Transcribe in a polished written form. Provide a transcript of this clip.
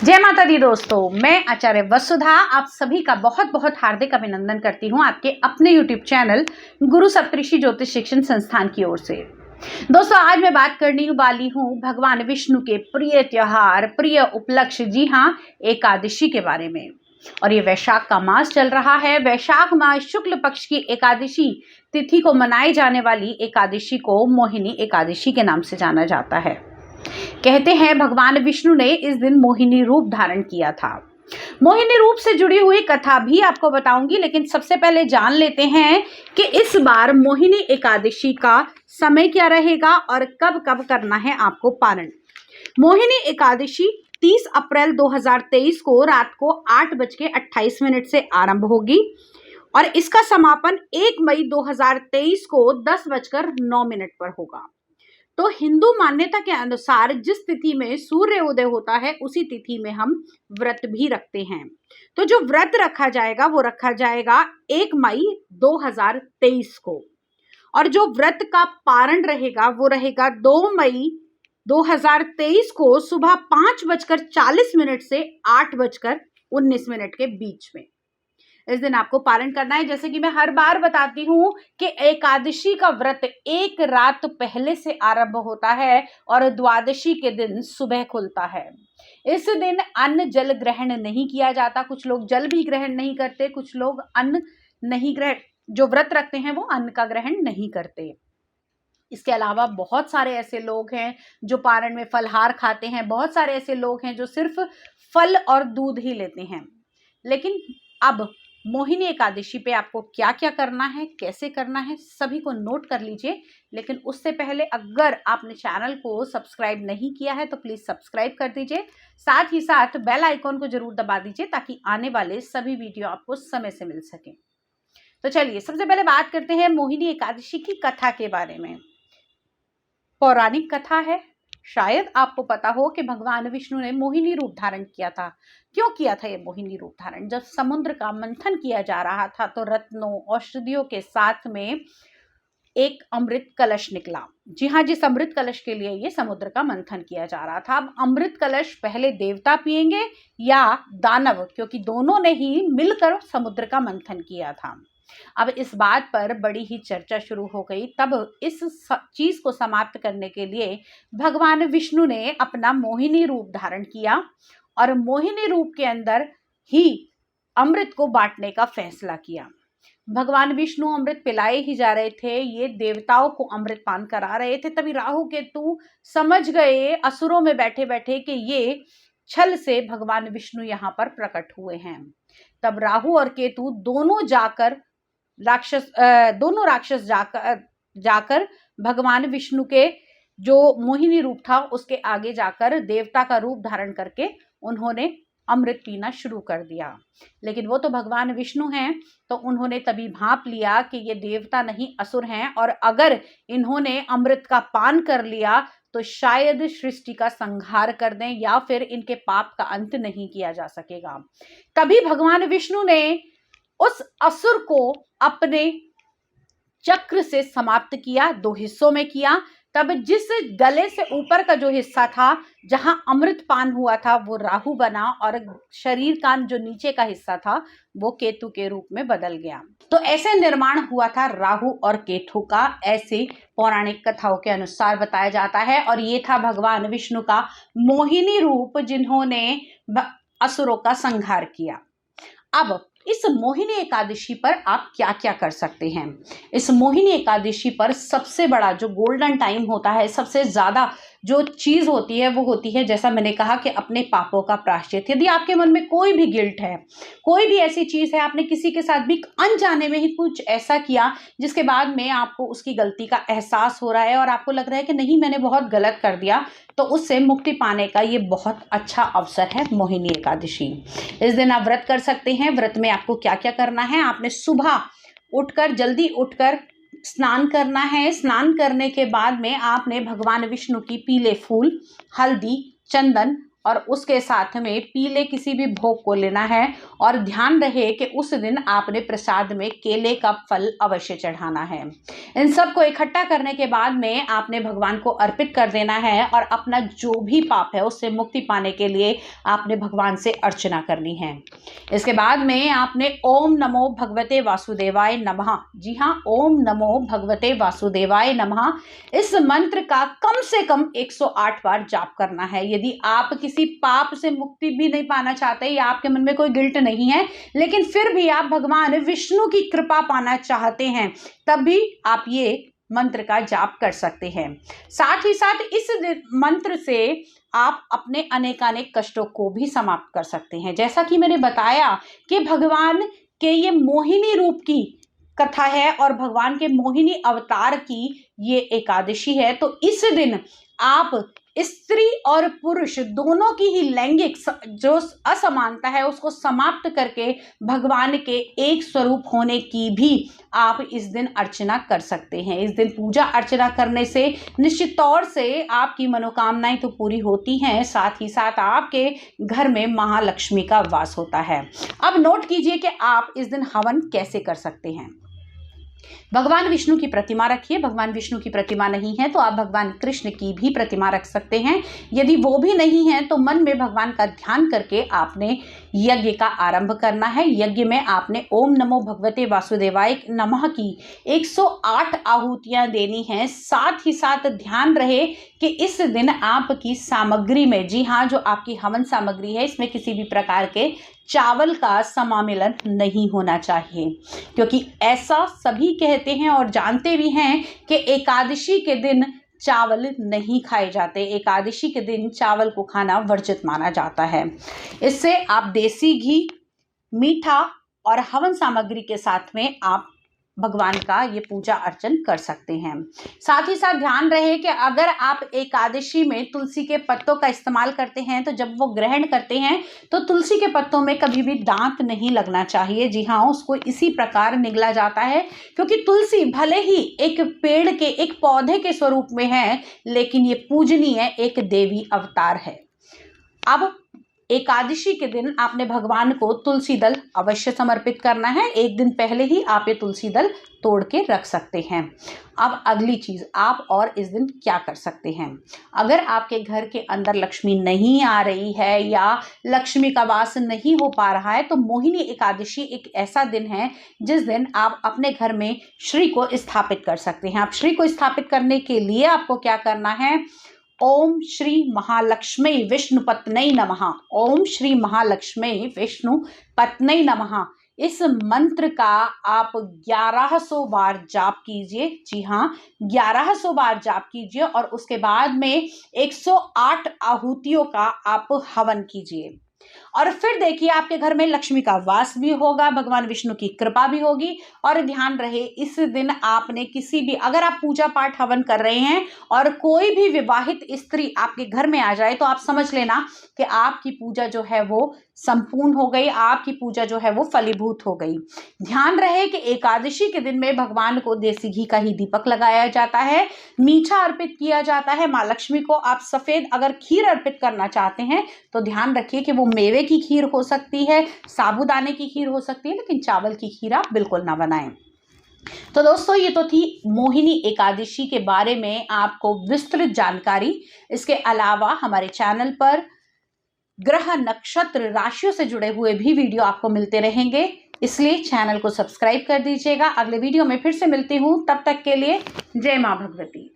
जय माता दी दोस्तों, मैं आचार्य वसुधा आप सभी का बहुत बहुत हार्दिक अभिनंदन करती हूँ आपके अपने YouTube चैनल गुरु सप्तऋषि ज्योतिष शिक्षण संस्थान की ओर से। दोस्तों, आज मैं बात करने वाली हूँ भगवान विष्णु के प्रिय त्योहार, प्रिय उपलक्ष्य, जी हाँ, एकादशी के बारे में। और ये वैशाख का मास चल रहा है। वैशाख मास शुक्ल पक्ष की एकादशी तिथि को मनाई जाने वाली एकादशी को मोहिनी एकादशी के नाम से जाना जाता है। कहते हैं भगवान विष्णु ने इस दिन मोहिनी रूप धारण किया था। मोहिनी रूप से जुड़ी हुई कथा भी आपको बताऊंगी, लेकिन सबसे पहले जान लेते हैं कि इस बार मोहिनी एकादशी का समय क्या रहेगा और कब कब करना है आपको पारण। मोहिनी एकादशी 30 अप्रैल 2023 को रात को 8:28 से आरंभ होगी और इसका समापन 1 मई 2023 को 10:09 पर होगा। तो हिंदू मान्यता के अनुसार जिस तिथि में सूर्य उदय होता है उसी तिथि में हम व्रत भी रखते हैं। तो जो व्रत रखा जाएगा वो रखा जाएगा 1 मई 2023 को, और जो व्रत का पारण रहेगा वो रहेगा 2 मई 2023 को सुबह 5:40 से 8:19 के बीच में। इस दिन आपको पारण करना है। जैसे कि मैं हर बार बताती हूँ कि एकादशी का व्रत एक रात पहले से आरंभ होता है और द्वादशी के दिन सुबह खुलता है। इस दिन अन्न जल ग्रहण नहीं किया जाता। कुछ लोग जल भी ग्रहण नहीं करते, कुछ लोग अन्न नहीं ग्रहण, जो व्रत रखते हैं वो अन्न का ग्रहण नहीं करते। इसके अलावा बहुत सारे ऐसे लोग हैं जो पारण में फलहार खाते हैं, बहुत सारे ऐसे लोग हैं जो सिर्फ फल और दूध ही लेते हैं। लेकिन अब मोहिनी एकादशी पे आपको क्या क्या करना है, कैसे करना है, सभी को नोट कर लीजिए। लेकिन उससे पहले अगर आपने चैनल को सब्सक्राइब नहीं किया है तो प्लीज सब्सक्राइब कर दीजिए, साथ ही साथ बेल आइकॉन को जरूर दबा दीजिए ताकि आने वाले सभी वीडियो आपको समय से मिल सके। तो चलिए सबसे पहले बात करते हैं मोहिनी एकादशी की कथा के बारे में। पौराणिक कथा है। शायद आपको पता हो कि भगवान विष्णु ने मोहिनी रूप धारण किया था। क्यों किया था ये मोहिनी रूप धारण? जब समुद्र का मंथन किया जा रहा था तो रत्नों औषधियों के साथ में एक अमृत कलश निकला। जी हाँ, जिस अमृत कलश के लिए ये समुद्र का मंथन किया जा रहा था। अब अमृत कलश पहले देवता पिएंगे या दानव, क्योंकि दोनों ने ही मिलकर समुद्र का मंथन किया था। अब इस बात पर बड़ी ही चर्चा शुरू हो गई। तब इस चीज को समाप्त करने के लिए भगवान विष्णु ने अपना मोहिनी रूप धारण किया और मोहिनी रूप के अंदर ही अमृत को बांटने का फैसला किया। भगवान विष्णु अमृत पिलाए ही जा रहे थे, ये देवताओं को अमृत पान करा रहे थे। तभी राहु केतु समझ गए असुरों में बैठे बैठे कि ये छल से भगवान विष्णु यहाँ पर प्रकट हुए हैं। तब राहु और केतु दोनों राक्षस जाकर भगवान विष्णु के जो मोहिनी रूप था उसके आगे जाकर देवता का रूप धारण करके उन्होंने अमृत पीना शुरू कर दिया। लेकिन वो तो भगवान विष्णु हैं, तो उन्होंने तभी भांप लिया कि ये देवता नहीं असुर हैं, और अगर इन्होंने अमृत का पान कर लिया तो शायद सृष्टि का संहार कर दें या फिर इनके पाप का अंत नहीं किया जा सकेगा। तभी भगवान विष्णु ने उस असुर को अपने चक्र से समाप्त किया, 2 हिस्सों में किया। तब जिस गले से ऊपर का जो हिस्सा था जहां अमृत पान हुआ था वो राहु बना और शरीर का जो नीचे का हिस्सा था वो केतु के रूप में बदल गया। तो ऐसे निर्माण हुआ था राहु और केतु का, ऐसे पौराणिक कथाओं के अनुसार बताया जाता है। और ये था भगवान विष्णु का मोहिनी रूप जिन्होंने असुरों का संहार किया। अब इस मोहिनी एकादशी पर आप क्या क्या कर सकते हैं? इस मोहिनी एकादशी पर सबसे बड़ा जो गोल्डन टाइम होता है, सबसे ज्यादा जो चीज होती है वो होती है, जैसा मैंने कहा, कि अपने पापों का प्रायश्चित। यदि आपके मन में कोई भी गिल्ट है, कोई भी ऐसी चीज है, आपने किसी के साथ भी अनजाने में ही कुछ ऐसा किया जिसके बाद में आपको उसकी गलती का एहसास हो रहा है और आपको लग रहा है कि नहीं मैंने बहुत गलत कर दिया, तो उससे मुक्ति पाने का ये बहुत अच्छा अवसर है मोहिनी एकादशी। इस दिन आप व्रत कर सकते हैं। व्रत में आपको क्या क्या करना है? आपने सुबह उठकर, जल्दी उठकर स्नान करना है। स्नान करने के बाद में आपने भगवान विष्णु की पीले फूल, हल्दी, चंदन और उसके साथ में पीले किसी भी भोग को लेना है। और ध्यान रहे कि उस दिन आपने प्रसाद में केले का फल अवश्य चढ़ाना है। इन सब को इकट्ठा करने के बाद में आपने भगवान को अर्पित कर देना है और अपना जो भी पाप है उससे मुक्ति पाने के लिए आपने भगवान से अर्चना करनी है। इसके बाद में आपने ओम नमो भगवते वासुदेवाय नमः, जी हाँ, ओम नमो भगवते वासुदेवाय नमः, इस मंत्र का कम से कम 108 बार जाप करना है। यदि आप किसी पाप से मुक्ति भी नहीं पाना चाहते या आपके मन में कोई गिल्ट नहीं है, लेकिन फिर भी आप भगवान विष्णु की कृपा पाना चाहते हैं, तब भी आप ये मंत्र का जाप कर सकते हैं। साथ ही साथ इस मंत्र से आप अपने अनेकानेक कष्टों को भी समाप्त कर सकते हैं। जैसा कि मैंने बताया कि भगवान के ये मोहिनी रूप की कथा है और भगवान के मोहिनी अवतार की ये एकादशी है, तो इस दिन आप स्त्री और पुरुष दोनों की ही लैंगिक जो असमानता है उसको समाप्त करके भगवान के एक स्वरूप होने की भी आप इस दिन अर्चना कर सकते हैं। इस दिन पूजा अर्चना करने से निश्चित तौर से आपकी मनोकामनाएं तो पूरी होती हैं, साथ ही साथ आपके घर में महालक्ष्मी का वास होता है। अब नोट कीजिए कि आप इस दिन हवन कैसे कर सकते हैं। भगवान विष्णु की प्रतिमा रखिए। भगवान विष्णु की प्रतिमा नहीं है तो आप भगवान कृष्ण की भी प्रतिमा रख सकते हैं। यदि वो भी नहीं है तो मन में भगवान का ध्यान करके आपने यज्ञ का आरंभ करना है। यज्ञ में आपने ओम नमो भगवते वासुदेवाय नमः की 108 आहुतियां देनी हैं। साथ ही साथ ध्यान रहे कि इस दिन आपकी सामग्री में, जी हाँ, जो आपकी हवन सामग्री है इसमें किसी भी प्रकार के चावल का समामिलन नहीं होना चाहिए, क्योंकि ऐसा सभी कहते हैं और जानते भी हैं कि एकादशी के दिन चावल नहीं खाए जाते। एकादशी के दिन चावल को खाना वर्जित माना जाता है। इससे आप देसी घी, मीठा और हवन सामग्री के साथ में आप भगवान का ये पूजा अर्चन कर सकते हैं। साथ ही साथ ध्यान रहे कि अगर आप एकादशी में तुलसी के पत्तों का इस्तेमाल करते हैं तो जब वो ग्रहण करते हैं तो तुलसी के पत्तों में कभी भी दांत नहीं लगना चाहिए। जी हाँ, उसको इसी प्रकार निगला जाता है, क्योंकि तुलसी भले ही एक पेड़ के, एक पौधे के स्वरूप में है, लेकिन ये पूजनीय एक देवी अवतार है। अब एकादशी के दिन आपने भगवान को तुलसी दल अवश्य समर्पित करना है। एक दिन पहले ही आप ये तुलसी दल तोड़ के रख सकते हैं। अब अगली चीज, आप और इस दिन क्या कर सकते हैं। अगर आपके घर के अंदर लक्ष्मी नहीं आ रही है या लक्ष्मी का वास नहीं हो पा रहा है, तो मोहिनी एकादशी एक ऐसा दिन है जिस दिन आप अपने घर में श्री को स्थापित कर सकते हैं। आप श्री को स्थापित करने के लिए आपको क्या करना है, ओम श्री महालक्ष्मी विष्णु पत्न्यै नमः, ओम श्री महालक्ष्मी विष्णु पत्न्यै नमः, इस मंत्र का आप 1100 बार जाप कीजिए। जी हाँ, 1100 बार जाप कीजिए और उसके बाद में 108 आहुतियों का आप हवन कीजिए। और फिर देखिए आपके घर में लक्ष्मी का वास भी होगा, भगवान विष्णु की कृपा भी होगी। और ध्यान रहे इस दिन आपने किसी भी, अगर आप पूजा पाठ हवन कर रहे हैं और कोई भी विवाहित स्त्री आपके घर में आ जाए तो आप समझ लेना कि आपकी पूजा जो है वो संपूर्ण हो गई, आपकी पूजा जो है वो फलीभूत हो गई। ध्यान रहे कि एकादशी के दिन में भगवान को देसी घी का ही दीपक लगाया जाता है, मीठा अर्पित किया जाता है। माँ लक्ष्मी को आप सफेद अगर खीर अर्पित करना चाहते हैं तो ध्यान रखिए कि वो मेवे की खीर हो सकती है, साबूदाने की खीर हो सकती है, लेकिन चावल की खीर आप बिल्कुल ना बनाएं। तो दोस्तों, ये तो थी मोहिनी एकादशी के बारे में आपको विस्तृत जानकारी। इसके अलावा हमारे चैनल पर ग्रह, नक्षत्र, राशियों से जुड़े हुए भी वीडियो आपको मिलते रहेंगे, इसलिए चैनल को सब्सक्राइब कर दीजिएगा। अगले वीडियो में फिर से मिलती हूँ, तब तक के लिए जय माँ भगवती।